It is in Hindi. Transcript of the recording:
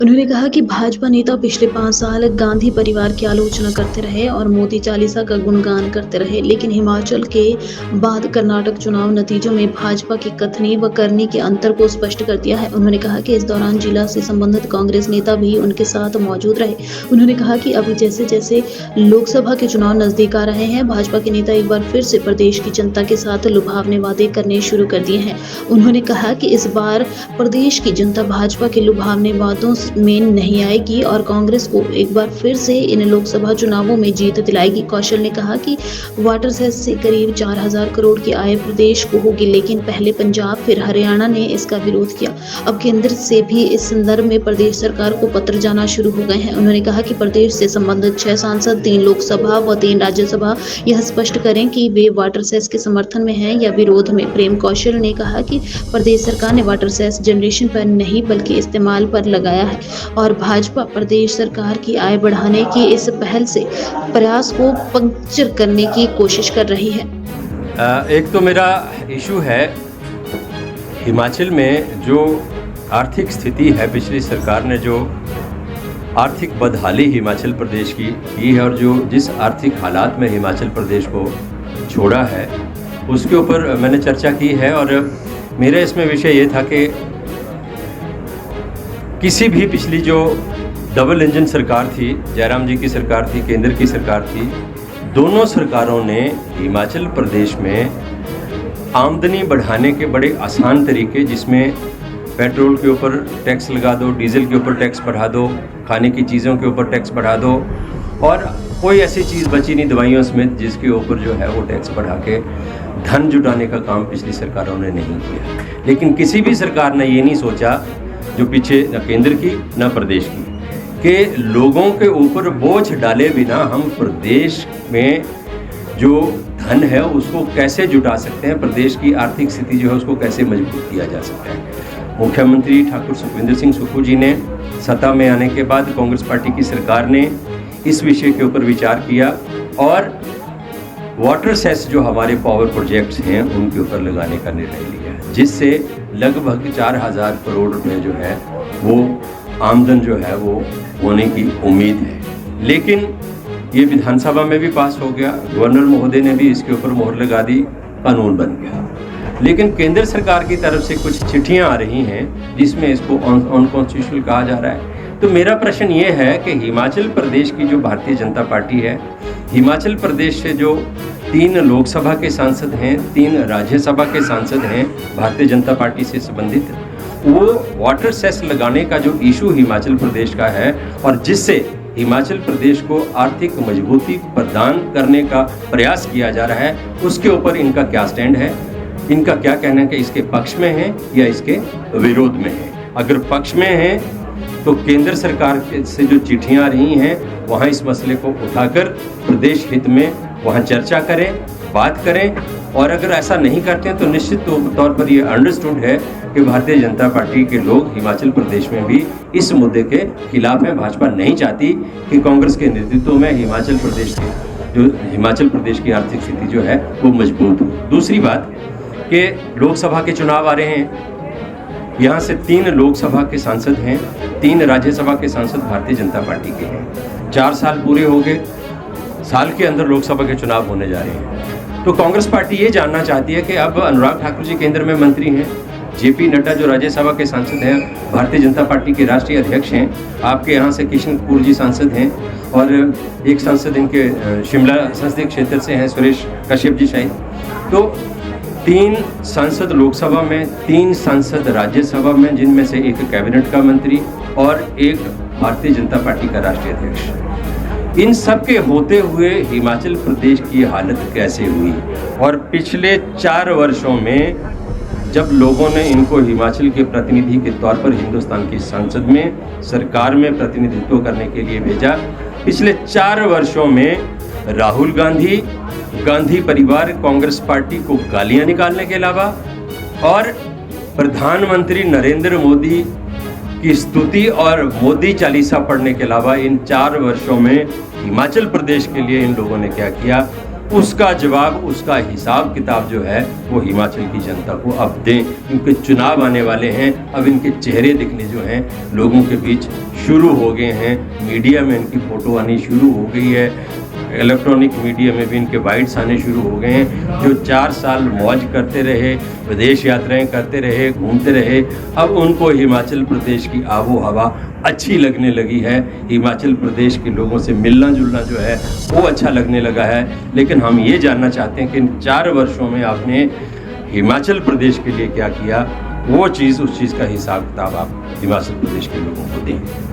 उन्होंने कहा कि भाजपा नेता पिछले 5 साल गांधी परिवार की आलोचना करते रहे और मोदी चालीसा का गुणगान करते रहे, लेकिन हिमाचल के बाद कर्नाटक चुनाव नतीजों में भाजपा की कथनी व करनी के अंतर को स्पष्ट कर दिया है। उन्होंने कहा कि इस दौरान जिला से संबंधित कांग्रेस नेता भी उनके साथ मौजूद रहे। उन्होंने कहा कि अब जैसे-जैसे लोकसभा के चुनाव नजदीक आ रहे हैं, भाजपा के नेता एक बार फिर से प्रदेश की जनता के साथ लुभावने वादे करने शुरू कर दिए हैं। उन्होंने कहा कि इस बार प्रदेश की जनता भाजपा के लुभावने वादों में नहीं आएगी और कांग्रेस को एक बार फिर से इन लोकसभा चुनावों में जीत दिलाएगी। कौशल ने कहा कि वाटर सेस से करीब 4000 करोड़ की आय प्रदेश को होगी, लेकिन पहले पंजाब फिर हरियाणा ने इसका विरोध किया। अब केंद्र से भी इस संदर्भ में प्रदेश सरकार को पत्र जाना शुरू हो गए हैं। उन्होंने कहा कि प्रदेश से संबंधित 6 सांसद 3 लोकसभा व 3 राज्यसभा यह स्पष्ट करें कि वे वाटर सेस के समर्थन में हैं या विरोध में। प्रेम कौशल ने कहा कि प्रदेश सरकार ने वाटर सेस जनरेशन पर नहीं बल्कि इस्तेमाल पर लगाया है और भाजपा प्रदेश सरकार की आय बढ़ाने की इस पहल से प्रयास को पंक्चर करने की कोशिश कर रही है। एक तो मेरा इशू है हिमाचल में जो आर्थिक स्थिति है, पिछली सरकार ने जो आर्थिक बदहाली हिमाचल प्रदेश की है और जो जिस आर्थिक हालात में हिमाचल प्रदेश को छोड़ा है उसके ऊपर मैंने चर्चा की है। और मेरा इसमें विषय ये था कि किसी भी पिछली जो डबल इंजन सरकार थी, जयराम जी की सरकार थी, केंद्र की सरकार थी, दोनों सरकारों ने हिमाचल प्रदेश में आमदनी बढ़ाने के बड़े आसान तरीके, जिसमें पेट्रोल के ऊपर टैक्स लगा दो, डीजल के ऊपर टैक्स बढ़ा दो, खाने की चीज़ों के ऊपर टैक्स बढ़ा दो और कोई ऐसी चीज़ बची नहीं दवाइयों समेत जिसके ऊपर जो है वो टैक्स बढ़ा के धन जुटाने का काम पिछली सरकारों ने नहीं किया। लेकिन किसी भी सरकार ने ये नहीं सोचा, जो पीछे न केंद्र की न प्रदेश की, कि लोगों के ऊपर बोझ डाले बिना हम प्रदेश में जो धन है उसको कैसे जुटा सकते हैं, प्रदेश की आर्थिक स्थिति जो है उसको कैसे मजबूत किया जा सकता है। मुख्यमंत्री ठाकुर सुखविंदर सिंह सुक्खू जी ने सत्ता में आने के बाद कांग्रेस पार्टी की सरकार ने इस विषय के ऊपर विचार किया और वाटर सेस जो हमारे पावर प्रोजेक्ट्स हैं उनके ऊपर लगाने का निर्णय लिया, जिससे लगभग 4000 करोड़ रुपए जो है वो आमदन जो है वो होने की उम्मीद है। लेकिन ये विधानसभा में भी पास हो गया, गवर्नर महोदय ने भी इसके ऊपर मोहर लगा दी, कानून बन गया। लेकिन केंद्र सरकार की तरफ से कुछ चिट्ठियां आ रही हैं जिसमें इसको अनकॉन्स्टिट्यूशनल कहा जा रहा है। तो मेरा प्रश्न ये है कि हिमाचल प्रदेश की जो भारतीय जनता पार्टी है, हिमाचल प्रदेश से जो 3 लोकसभा के सांसद हैं, 3 राज्यसभा के सांसद हैं भारतीय जनता पार्टी से संबंधित, वो वाटर सेस लगाने का जो इशू हिमाचल प्रदेश का है और जिससे हिमाचल प्रदेश को आर्थिक मजबूती प्रदान करने का प्रयास किया जा रहा है, उसके ऊपर इनका क्या स्टैंड है, इनका क्या कहना है कि इसके पक्ष में है या इसके विरोध में है। अगर पक्ष में है तो केंद्र सरकार से जो चिट्ठियां आ रही हैं वहाँ इस मसले को उठाकर प्रदेश हित में वहाँ चर्चा करें, बात करें। और अगर ऐसा नहीं करते हैं तो निश्चित तौर पर ये अंडरस्टूड है कि भारतीय जनता पार्टी के लोग हिमाचल प्रदेश में भी इस मुद्दे के खिलाफ हैं। भाजपा नहीं चाहती कि कांग्रेस के नेतृत्व में हिमाचल प्रदेश की आर्थिक स्थिति जो है वो मजबूत हो। दूसरी बात कि लोकसभा के चुनाव आ रहे हैं, यहाँ से 3 लोकसभा के सांसद हैं, 3 राज्यसभा के सांसद भारतीय जनता पार्टी के हैं। 4 साल पूरे हो गए, साल के अंदर लोकसभा के चुनाव होने जा रहे हैं। तो कांग्रेस पार्टी ये जानना चाहती है कि अब अनुराग ठाकुर जी केंद्र में मंत्री हैं, जेपी नड्डा जो राज्यसभा के सांसद हैं, भारतीय जनता पार्टी के राष्ट्रीय अध्यक्ष हैं, आपके यहाँ से किशन कपूर जी सांसद हैं और एक सांसद इनके शिमला संसदीय क्षेत्र से हैं, सुरेश कश्यप जी शायद। तो 3 सांसद लोकसभा में, 3 सांसद राज्यसभा में, जिनमें से एक कैबिनेट का मंत्री और एक भारतीय जनता पार्टी का राष्ट्रीय अध्यक्ष। इन सब के होते हुए हिमाचल प्रदेश की हालत कैसे हुई? और पिछले 4 वर्षों में जब लोगों ने इनको हिमाचल के प्रतिनिधि के तौर पर हिंदुस्तान की संसद में, सरकार में प्रतिनिधित्व करने के लिए भेजा, पिछले 4 वर्षों में राहुल गांधी, गांधी परिवार, कांग्रेस पार्टी को गालियां निकालने के अलावा और प्रधानमंत्री नरेंद्र मोदी की स्तुति और मोदी चालीसा पढ़ने के अलावा इन 4 वर्षों में हिमाचल प्रदेश के लिए इन लोगों ने क्या किया? उसका जवाब, उसका हिसाब किताब जो है वो हिमाचल की जनता को अब दें, क्योंकि चुनाव आने वाले हैं। अब इनके चेहरे दिखने जो हैं लोगों के बीच शुरू हो गए हैं, मीडिया में इनकी फ़ोटो आनी शुरू हो गई है, इलेक्ट्रॉनिक मीडिया में भी इनके बाइट्स आने शुरू हो गए हैं। जो 4 साल मौज करते रहे, विदेश यात्राएं करते रहे, घूमते रहे, अब उनको हिमाचल प्रदेश की आबो हवा अच्छी लगने लगी है। हिमाचल प्रदेश के लोगों से मिलना जुलना जो है वो अच्छा लगने लगा है। लेकिन हम ये जानना चाहते हैं कि इन 4 वर्षों में आपने हिमाचल प्रदेश के लिए क्या किया, वो चीज़, उस चीज़ का हिसाब किताब आप हिमाचल प्रदेश के लोगों को दें।